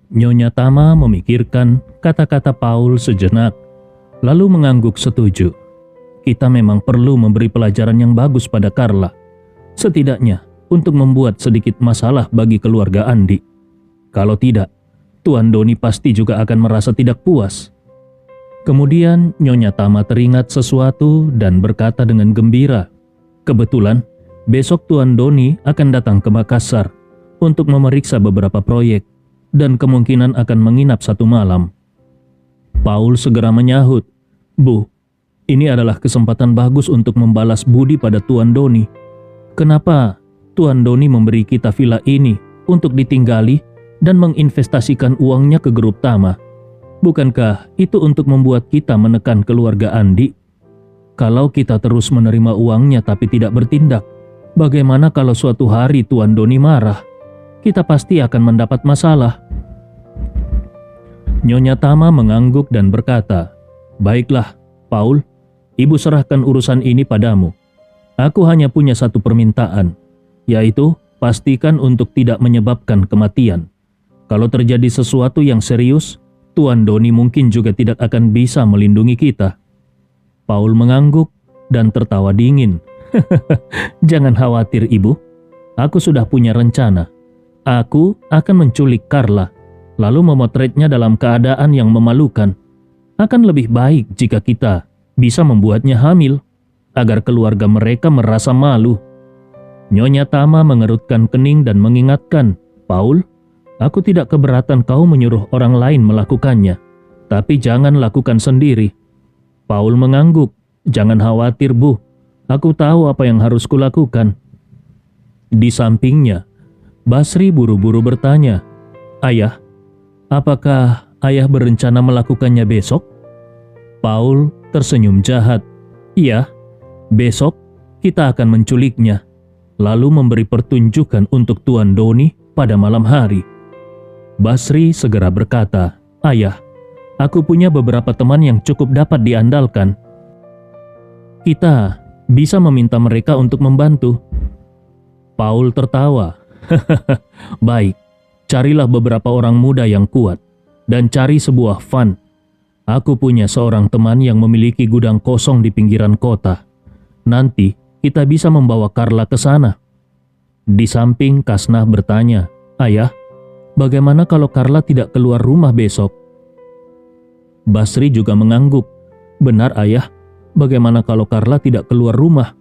Nyonya Tama memikirkan kata-kata Paul sejenak, lalu mengangguk setuju. Kita memang perlu memberi pelajaran yang bagus pada Carla, setidaknya untuk membuat sedikit masalah bagi keluarga Andi. Kalau tidak, Tuan Doni pasti juga akan merasa tidak puas. Kemudian Nyonya Tama teringat sesuatu dan berkata dengan gembira, kebetulan besok Tuan Doni akan datang ke Makassar untuk memeriksa beberapa proyek dan kemungkinan akan menginap 1 malam. Paul segera menyahut, Bu, ini adalah kesempatan bagus untuk membalas budi pada Tuan Doni. Kenapa Tuan Doni memberi kita villa ini untuk ditinggali dan menginvestasikan uangnya ke grup Tama? Bukankah itu untuk membuat kita menekan keluarga Andi? Kalau kita terus menerima uangnya tapi tidak bertindak, bagaimana kalau suatu hari Tuan Doni marah? Kita pasti akan mendapat masalah. Nyonya Tama mengangguk dan berkata, baiklah, Paul, Ibu serahkan urusan ini padamu. Aku hanya punya satu permintaan, yaitu pastikan untuk tidak menyebabkan kematian. Kalau terjadi sesuatu yang serius, Tuan Doni mungkin juga tidak akan bisa melindungi kita. Paul mengangguk dan tertawa dingin. Jangan khawatir, Ibu. Aku sudah punya rencana. Aku akan menculik Carla, lalu memotretnya dalam keadaan yang memalukan. Akan lebih baik jika kita bisa membuatnya hamil, agar keluarga mereka merasa malu. Nyonya Tama mengerutkan kening dan mengingatkan, Paul, aku tidak keberatan kau menyuruh orang lain melakukannya, tapi jangan lakukan sendiri. Paul mengangguk, jangan khawatir, Bu. Aku tahu apa yang harus kulakukan. Di sampingnya, Basri buru-buru bertanya, Ayah, apakah Ayah berencana melakukannya besok? Paul tersenyum jahat. Iya, besok kita akan menculiknya, lalu memberi pertunjukan untuk Tuan Doni pada malam hari. Basri segera berkata, Ayah, aku punya beberapa teman yang cukup dapat diandalkan. Kita bisa meminta mereka untuk membantu. Paul tertawa. Baik, carilah beberapa orang muda yang kuat dan cari sebuah van. Aku punya seorang teman yang memiliki gudang kosong di pinggiran kota. Nanti kita bisa membawa Carla ke sana. Di samping Kasnah bertanya, Ayah, bagaimana kalau Carla tidak keluar rumah besok? Basri juga mengangguk. Benar, Ayah, bagaimana kalau Carla tidak keluar rumah?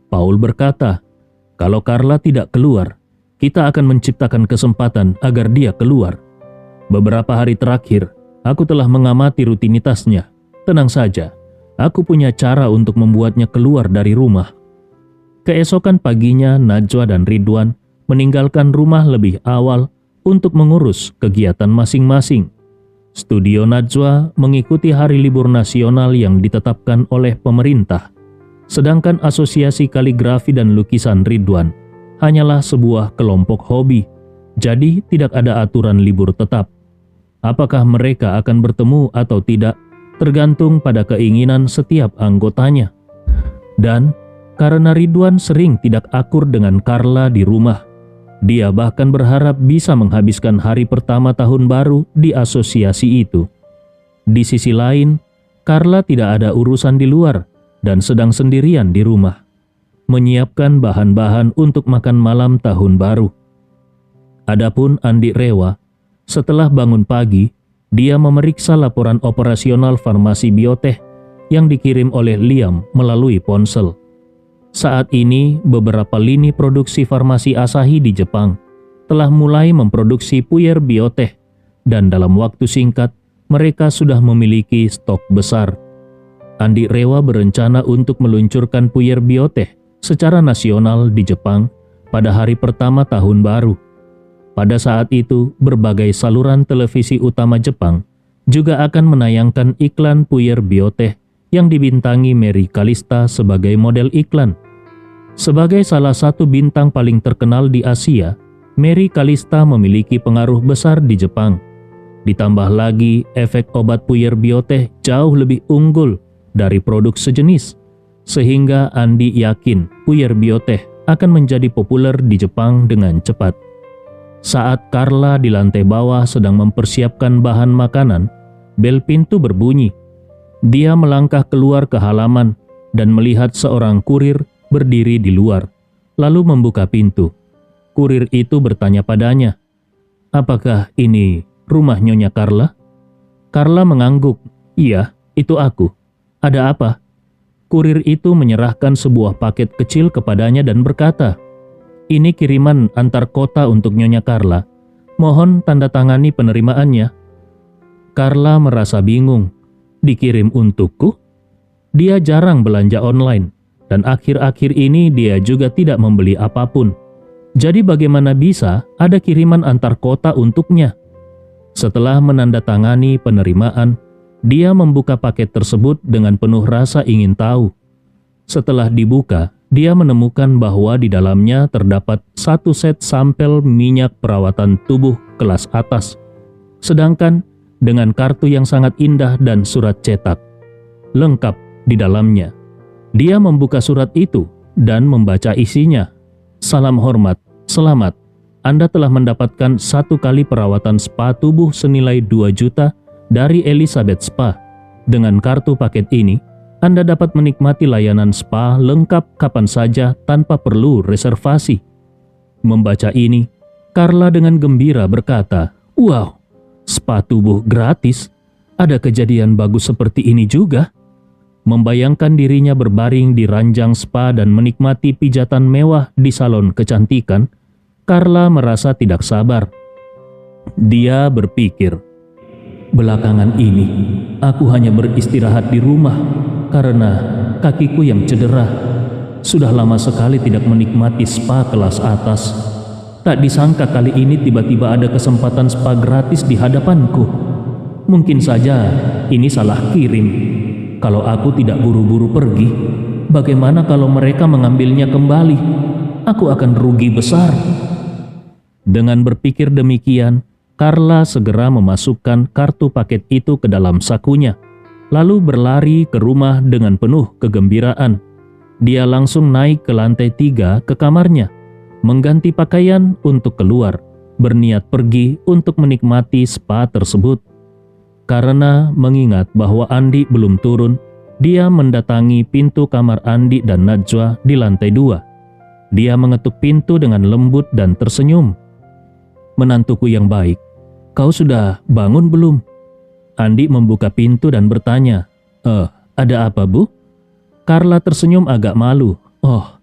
Paul berkata, kalau Carla tidak keluar, kita akan menciptakan kesempatan agar dia keluar. Beberapa hari terakhir, aku telah mengamati rutinitasnya. Tenang saja, aku punya cara untuk membuatnya keluar dari rumah. Keesokan paginya, Najwa dan Ridwan meninggalkan rumah lebih awal untuk mengurus kegiatan masing-masing. Studio Najwa mengikuti hari libur nasional yang ditetapkan oleh pemerintah, sedangkan Asosiasi Kaligrafi dan Lukisan Ridwan hanyalah sebuah kelompok hobi, jadi tidak ada aturan libur tetap. Apakah mereka akan bertemu atau tidak tergantung pada keinginan setiap anggotanya. Dan karena Ridwan sering tidak akur dengan Carla di rumah, dia bahkan berharap bisa menghabiskan hari pertama tahun baru di asosiasi itu. Di sisi lain, Carla tidak ada urusan di luar dan sedang sendirian di rumah, menyiapkan bahan-bahan untuk makan malam tahun baru. Adapun Andi Rewa, setelah bangun pagi, dia memeriksa laporan operasional farmasi Biotech yang dikirim oleh Liam melalui ponsel. Saat ini, beberapa lini produksi farmasi Asahi di Jepang telah mulai memproduksi puyer Biotech, dan dalam waktu singkat, mereka sudah memiliki stok besar. Andi Rewa berencana untuk meluncurkan puyer Biotech secara nasional di Jepang pada hari pertama tahun baru. Pada saat itu, berbagai saluran televisi utama Jepang juga akan menayangkan iklan puyer Biotech yang dibintangi Mary Calista sebagai model iklan. Sebagai salah satu bintang paling terkenal di Asia, Mary Calista memiliki pengaruh besar di Jepang. Ditambah lagi, efek obat puyer Biotech jauh lebih unggul dari produk sejenis, sehingga Andi yakin puyer Biotech akan menjadi populer di Jepang dengan cepat. Saat Carla di lantai bawah sedang mempersiapkan bahan makanan, bel pintu berbunyi. Dia melangkah keluar ke halaman dan melihat seorang kurir berdiri di luar, lalu membuka pintu. Kurir itu bertanya padanya, "Apakah ini rumah Nyonya Carla?" Carla mengangguk, "Iya, itu aku. Ada apa?" Kurir itu menyerahkan sebuah paket kecil kepadanya dan berkata, "Ini kiriman antar kota untuk Nyonya Carla. Mohon tanda tangani penerimaannya." Carla merasa bingung. Dikirim untukku? Dia jarang belanja online, dan akhir-akhir ini dia juga tidak membeli apapun. Jadi bagaimana bisa ada kiriman antar kota untuknya? Setelah menandatangani penerimaan, dia membuka paket tersebut dengan penuh rasa ingin tahu. Setelah dibuka, dia menemukan bahwa di dalamnya terdapat satu set sampel minyak perawatan tubuh kelas atas. Sedangkan dengan kartu yang sangat indah dan surat cetak lengkap di dalamnya. Dia membuka surat itu dan membaca isinya. "Salam hormat, selamat. Anda telah mendapatkan 1 kali perawatan spa tubuh senilai 2 juta dari Elizabeth Spa. Dengan kartu paket ini, Anda dapat menikmati layanan spa lengkap kapan saja tanpa perlu reservasi." Membaca ini, Carla dengan gembira berkata, "Wow, spa tubuh gratis? Ada kejadian bagus seperti ini juga?" Membayangkan dirinya berbaring di ranjang spa dan menikmati pijatan mewah di salon kecantikan, Carla merasa tidak sabar. Dia berpikir, "Belakangan ini, aku hanya beristirahat di rumah karena kakiku yang cedera. Sudah lama sekali tidak menikmati spa kelas atas. Tak disangka kali ini tiba-tiba ada kesempatan spa gratis di hadapanku. Mungkin saja ini salah kirim. Kalau aku tidak buru-buru pergi, bagaimana kalau mereka mengambilnya kembali? Aku akan rugi besar." Dengan berpikir demikian, Carla segera memasukkan kartu paket itu ke dalam sakunya, lalu berlari ke rumah dengan penuh kegembiraan. Dia langsung naik ke lantai 3 ke kamarnya, mengganti pakaian untuk keluar, berniat pergi untuk menikmati spa tersebut. Karena mengingat bahwa Andi belum turun, dia mendatangi pintu kamar Andi dan Najwa di lantai 2. Dia mengetuk pintu dengan lembut dan tersenyum. "Menantuku yang baik, kau sudah bangun belum?" Andi membuka pintu dan bertanya, Ada apa, Bu?" Carla tersenyum agak malu. "Oh,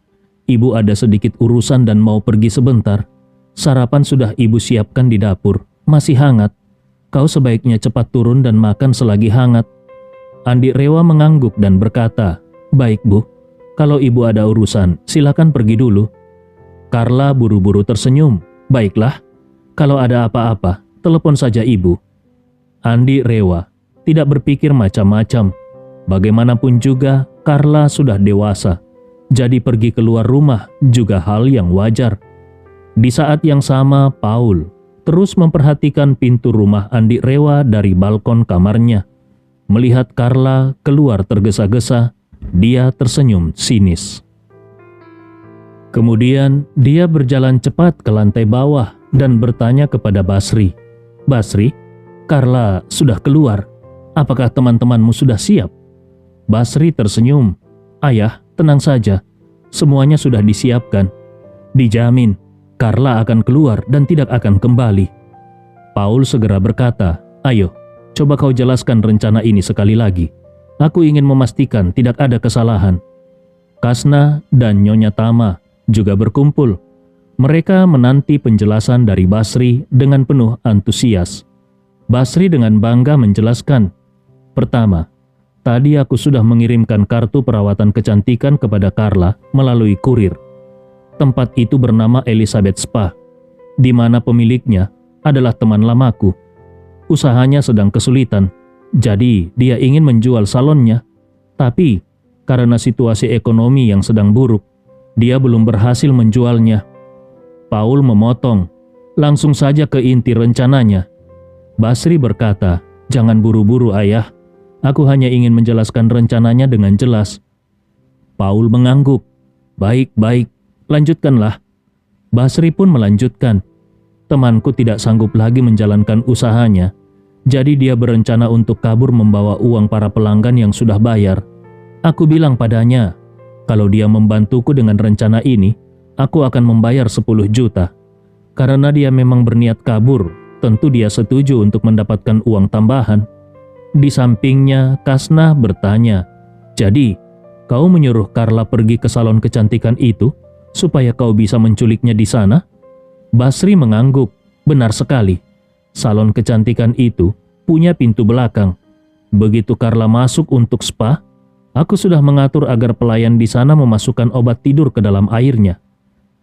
Ibu ada sedikit urusan dan mau pergi sebentar. Sarapan sudah Ibu siapkan di dapur, masih hangat. Kau sebaiknya cepat turun dan makan selagi hangat." Andi Rewa mengangguk dan berkata, "Baik, Bu. Kalau Ibu ada urusan, silakan pergi dulu." Carla buru-buru tersenyum. "Baiklah. Kalau ada apa-apa, telepon saja Ibu." Andi Rewa tidak berpikir macam-macam. Bagaimanapun juga, Carla sudah dewasa. Jadi pergi keluar rumah juga hal yang wajar. Di saat yang sama, Paul terus memperhatikan pintu rumah Andi Rewa dari balkon kamarnya. Melihat Carla keluar tergesa-gesa, dia tersenyum sinis. Kemudian dia berjalan cepat ke lantai bawah dan bertanya kepada Basri, "Basri, Carla sudah keluar. Apakah teman-temanmu sudah siap?" Basri tersenyum, "Ayah, tenang saja. Semuanya sudah disiapkan. Dijamin, Carla akan keluar dan tidak akan kembali." Paul segera berkata, "Ayo, coba kau jelaskan rencana ini sekali lagi. Aku ingin memastikan tidak ada kesalahan." Kasna dan Nyonya Tama juga berkumpul. Mereka menanti penjelasan dari Basri dengan penuh antusias. Basri dengan bangga menjelaskan, "Pertama, tadi aku sudah mengirimkan kartu perawatan kecantikan kepada Carla melalui kurir. Tempat itu bernama Elizabeth Spa, di mana pemiliknya adalah teman lamaku. Usahanya sedang kesulitan, jadi dia ingin menjual salonnya. Tapi karena situasi ekonomi yang sedang buruk, dia belum berhasil menjualnya." Paul memotong, "Langsung saja ke inti rencananya." Basri berkata, "Jangan buru-buru, Ayah. Aku hanya ingin menjelaskan rencananya dengan jelas." Paul mengangguk, "Baik, lanjutkanlah." Basri pun melanjutkan, temanku tidak sanggup lagi menjalankan usahanya. Jadi dia berencana untuk kabur membawa uang para pelanggan yang sudah bayar. Aku bilang padanya, kalau dia membantuku dengan rencana ini, aku akan membayar 10 juta. Karena dia memang berniat kabur, tentu dia setuju untuk mendapatkan uang tambahan. Di sampingnya, Kasnah bertanya, "Jadi, kau menyuruh Carla pergi ke salon kecantikan itu supaya kau bisa menculiknya di sana?" Basri mengangguk. Benar sekali. Salon kecantikan itu punya pintu belakang. Begitu Carla masuk untuk spa, aku sudah mengatur agar pelayan di sana memasukkan obat tidur ke dalam airnya.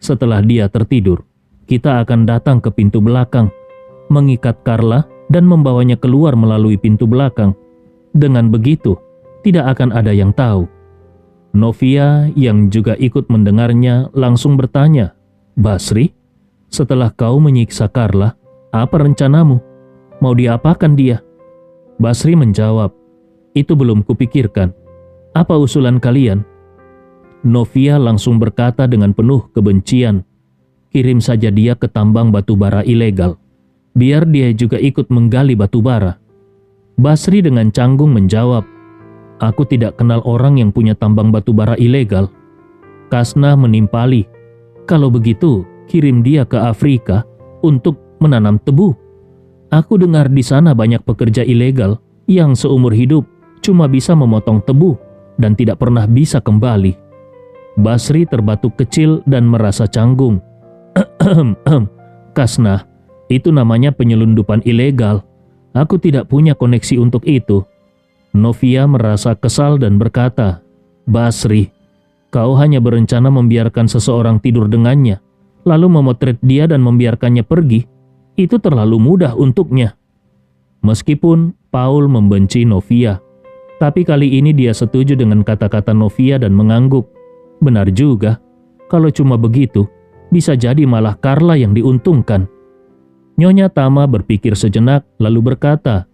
Setelah dia tertidur, kita akan datang ke pintu belakang, mengikat Carla dan membawanya keluar melalui pintu belakang. Dengan begitu, tidak akan ada yang tahu. Novia yang juga ikut mendengarnya langsung bertanya, "Basri, setelah kau menyiksa Carla, apa rencanamu? Mau diapakan dia?" Basri menjawab, "Itu belum kupikirkan. Apa usulan kalian?" Novia langsung berkata dengan penuh kebencian, "Kirim saja dia ke tambang batu bara ilegal. Biar dia juga ikut menggali batu bara." Basri dengan canggung menjawab, "Aku tidak kenal orang yang punya tambang batu bara ilegal." Kasnah menimpali, "Kalau begitu, kirim dia ke Afrika untuk menanam tebu. Aku dengar di sana banyak pekerja ilegal yang seumur hidup cuma bisa memotong tebu dan tidak pernah bisa kembali." Basri terbatuk kecil dan merasa canggung. "Kasnah, itu namanya penyelundupan ilegal. Aku tidak punya koneksi untuk itu." Novia merasa kesal dan berkata, "Basri, kau hanya berencana membiarkan seseorang tidur dengannya, lalu memotret dia dan membiarkannya pergi. Itu terlalu mudah untuknya." Meskipun Paul membenci Novia, tapi kali ini dia setuju dengan kata-kata Novia dan mengangguk. Benar juga, kalau cuma begitu, bisa jadi malah Carla yang diuntungkan. Nyonya Tama berpikir sejenak lalu berkata,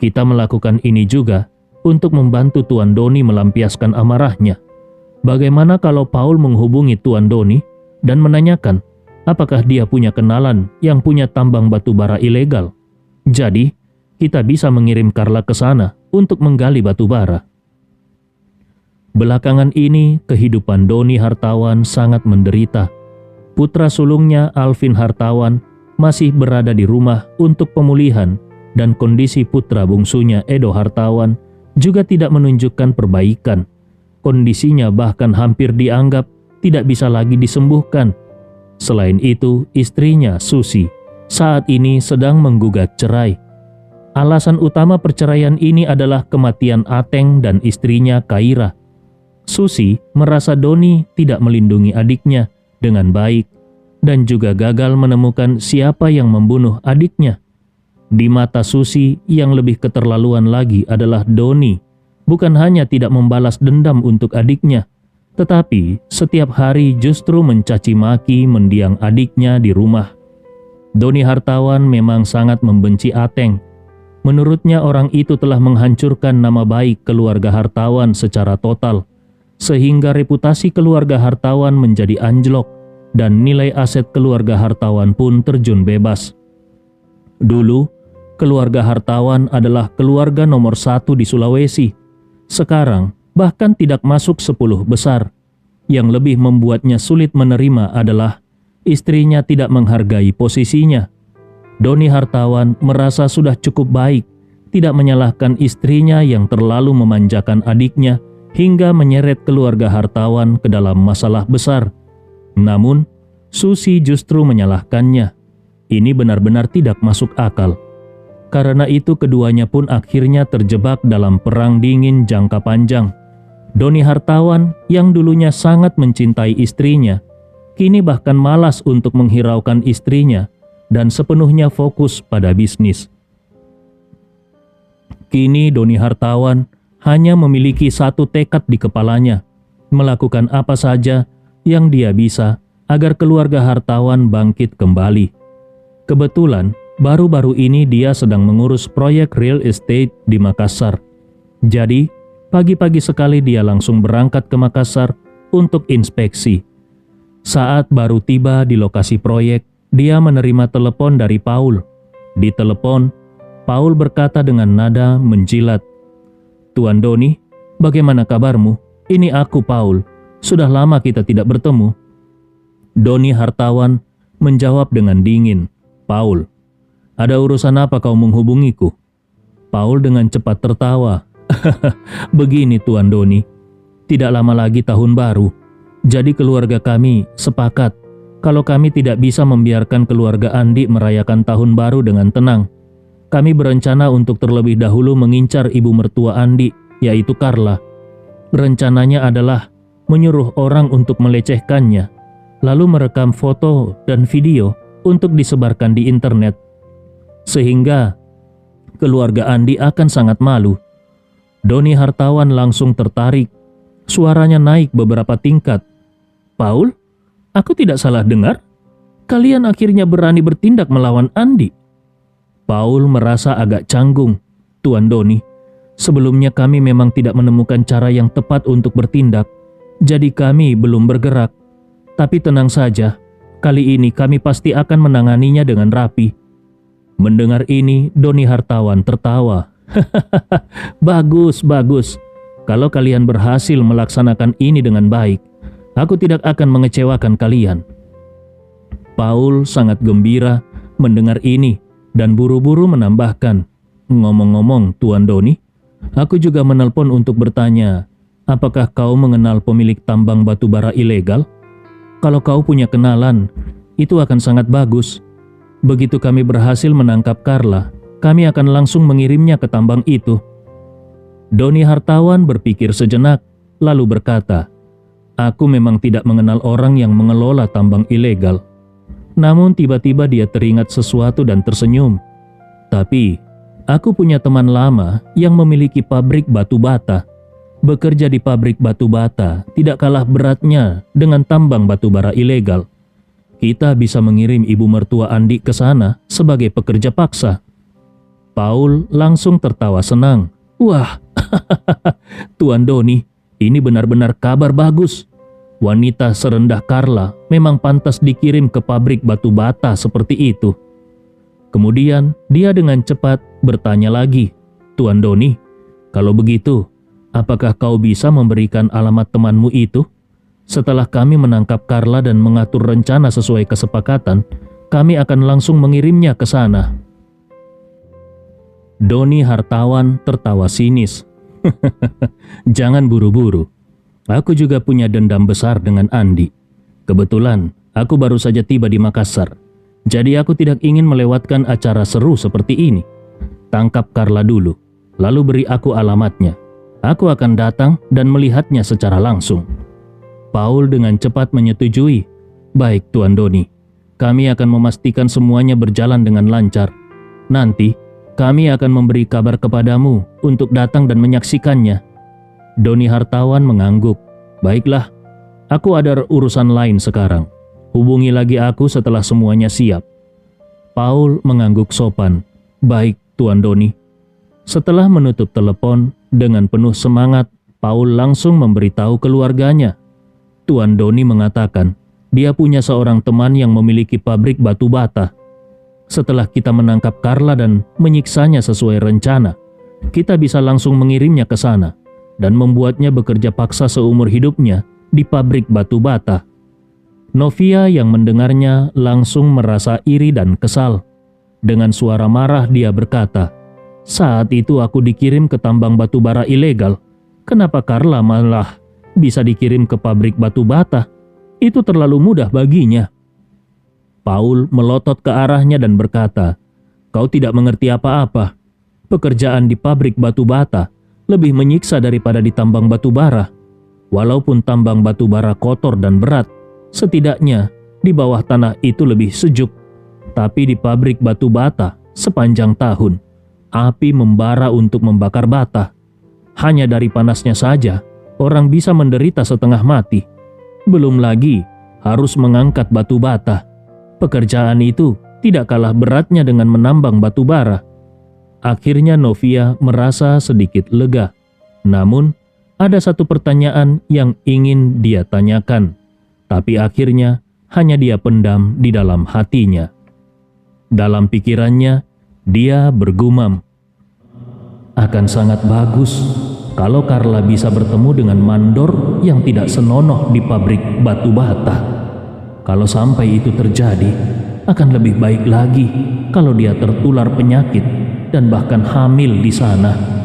"Kita melakukan ini juga untuk membantu Tuan Doni melampiaskan amarahnya. Bagaimana kalau Paul menghubungi Tuan Doni dan menanyakan apakah dia punya kenalan yang punya tambang batu bara ilegal? Jadi, kita bisa mengirim Carla ke sana untuk menggali batu bara." Belakangan ini, kehidupan Doni Hartawan sangat menderita. Putra sulungnya, Alvin Hartawan, masih berada di rumah untuk pemulihan, dan kondisi putra bungsunya, Edo Hartawan, juga tidak menunjukkan perbaikan. Kondisinya bahkan hampir dianggap tidak bisa lagi disembuhkan. Selain itu, istrinya, Susi, saat ini sedang menggugat cerai. Alasan utama perceraian ini adalah kematian Ateng dan istrinya, Kaira. Susi merasa Doni tidak melindungi adiknya dengan baik dan juga gagal menemukan siapa yang membunuh adiknya. Di mata Susi, yang lebih keterlaluan lagi adalah Doni bukan hanya tidak membalas dendam untuk adiknya, tetapi setiap hari justru mencaci maki mendiang adiknya di rumah. Doni Hartawan memang sangat membenci Ateng. Menurutnya orang itu telah menghancurkan nama baik keluarga Hartawan secara total, sehingga reputasi keluarga Hartawan menjadi anjlok dan nilai aset keluarga Hartawan pun terjun bebas. Dulu, keluarga Hartawan adalah keluarga nomor 1 di Sulawesi. Sekarang, bahkan tidak masuk 10 besar. Yang lebih membuatnya sulit menerima adalah istrinya tidak menghargai posisinya. Doni Hartawan merasa sudah cukup baik, tidak menyalahkan istrinya yang terlalu memanjakan adiknya hingga menyeret keluarga Hartawan ke dalam masalah besar. Namun, Susi justru menyalahkannya. Ini benar-benar tidak masuk akal. Karena itu keduanya pun akhirnya terjebak dalam perang dingin jangka panjang. Doni Hartawan yang dulunya sangat mencintai istrinya, kini bahkan malas untuk menghiraukan istrinya dan sepenuhnya fokus pada bisnis. Kini Doni Hartawan hanya memiliki satu tekad di kepalanya, melakukan apa saja yang dia bisa agar keluarga Hartawan bangkit kembali. Kebetulan, baru-baru ini dia sedang mengurus proyek real estate di Makassar. Jadi, pagi-pagi sekali dia langsung berangkat ke Makassar untuk inspeksi. Saat baru tiba di lokasi proyek, dia menerima telepon dari Paul. Di telepon, Paul berkata dengan nada menjilat, "Tuan Doni, bagaimana kabarmu? Ini aku, Paul. Sudah lama kita tidak bertemu." Doni Hartawan menjawab dengan dingin, "Paul, ada urusan apa kau menghubungiku?" Paul dengan cepat tertawa. "Begini Tuan Doni, tidak lama lagi tahun baru. Jadi keluarga kami sepakat kalau kami tidak bisa membiarkan keluarga Andi merayakan tahun baru dengan tenang. Kami berencana untuk terlebih dahulu mengincar ibu mertua Andi, yaitu Carla. Rencananya adalah menyuruh orang untuk melecehkannya, lalu merekam foto dan video untuk disebarkan di internet. Sehingga keluarga Andi akan sangat malu." Doni Hartawan langsung tertarik. Suaranya naik beberapa tingkat. "Paul, aku tidak salah dengar? Kalian akhirnya berani bertindak melawan Andi?" Paul merasa agak canggung. "Tuan Doni, sebelumnya kami memang tidak menemukan cara yang tepat untuk bertindak, jadi kami belum bergerak. Tapi tenang saja, kali ini kami pasti akan menanganinya dengan rapi." Mendengar ini, Doni Hartawan tertawa. Bagus, bagus. Kalau kalian berhasil melaksanakan ini dengan baik, aku tidak akan mengecewakan kalian." Paul sangat gembira mendengar ini dan buru-buru menambahkan, "Ngomong-ngomong, Tuan Doni, aku juga menelpon untuk bertanya, apakah kau mengenal pemilik tambang batu bara ilegal? Kalau kau punya kenalan, itu akan sangat bagus. Begitu kami berhasil menangkap Carla, kami akan langsung mengirimnya ke tambang itu." Doni Hartawan berpikir sejenak, lalu berkata, "Aku memang tidak mengenal orang yang mengelola tambang ilegal." Namun tiba-tiba dia teringat sesuatu dan tersenyum. "Tapi, aku punya teman lama yang memiliki pabrik batu bata. Bekerja di pabrik batu bata tidak kalah beratnya dengan tambang batu bara ilegal. Kita bisa mengirim ibu mertua Andi ke sana sebagai pekerja paksa." Paul langsung tertawa senang. "Wah, Tuan Doni, ini benar-benar kabar bagus. Wanita serendah Carla memang pantas dikirim ke pabrik batu bata seperti itu." Kemudian dia dengan cepat bertanya lagi, "Tuan Doni, kalau begitu, apakah kau bisa memberikan alamat temanmu itu? Setelah kami menangkap Carla dan mengatur rencana sesuai kesepakatan, kami akan langsung mengirimnya ke sana." Doni Hartawan tertawa sinis. "Jangan buru-buru. Aku juga punya dendam besar dengan Andi. Kebetulan, aku baru saja tiba di Makassar. Jadi aku tidak ingin melewatkan acara seru seperti ini. Tangkap Carla dulu, lalu beri aku alamatnya. Aku akan datang dan melihatnya secara langsung." Paul dengan cepat menyetujui. "Baik Tuan Doni, kami akan memastikan semuanya berjalan dengan lancar. Nanti, kami akan memberi kabar kepadamu untuk datang dan menyaksikannya." Doni Hartawan mengangguk. "Baiklah, aku ada urusan lain sekarang. Hubungi lagi aku setelah semuanya siap." Paul mengangguk sopan. "Baik, Tuan Doni." Setelah menutup telepon, dengan penuh semangat, Paul langsung memberitahu keluarganya. Tuan Doni mengatakan, dia punya seorang teman yang memiliki pabrik batu bata. Setelah kita menangkap Carla dan menyiksanya sesuai rencana, kita bisa langsung mengirimnya ke sana dan membuatnya bekerja paksa seumur hidupnya di pabrik batu bata. Novia yang mendengarnya langsung merasa iri dan kesal. Dengan suara marah dia berkata, "Saat itu aku dikirim ke tambang batu bara ilegal. Kenapa Carla malah bisa dikirim ke pabrik batu bata? Itu terlalu mudah baginya." Paul melotot ke arahnya dan berkata, "Kau tidak mengerti apa-apa. Pekerjaan di pabrik batu bata lebih menyiksa daripada di tambang batu bara. Walaupun tambang batu bara kotor dan berat, setidaknya di bawah tanah itu lebih sejuk. Tapi di pabrik batu bata sepanjang tahun, api membara untuk membakar bata. Hanya dari panasnya saja, orang bisa menderita setengah mati. Belum lagi harus mengangkat batu bata. Pekerjaan itu tidak kalah beratnya dengan menambang batu bara." Akhirnya Novia merasa sedikit lega. Namun, ada satu pertanyaan yang ingin dia tanyakan. Tapi akhirnya hanya dia pendam di dalam hatinya. Dalam pikirannya, dia bergumam, "Akan sangat bagus kalau Carla bisa bertemu dengan mandor yang tidak senonoh di pabrik batu bata. Kalau sampai itu terjadi, akan lebih baik lagi kalau dia tertular penyakit dan bahkan hamil di sana."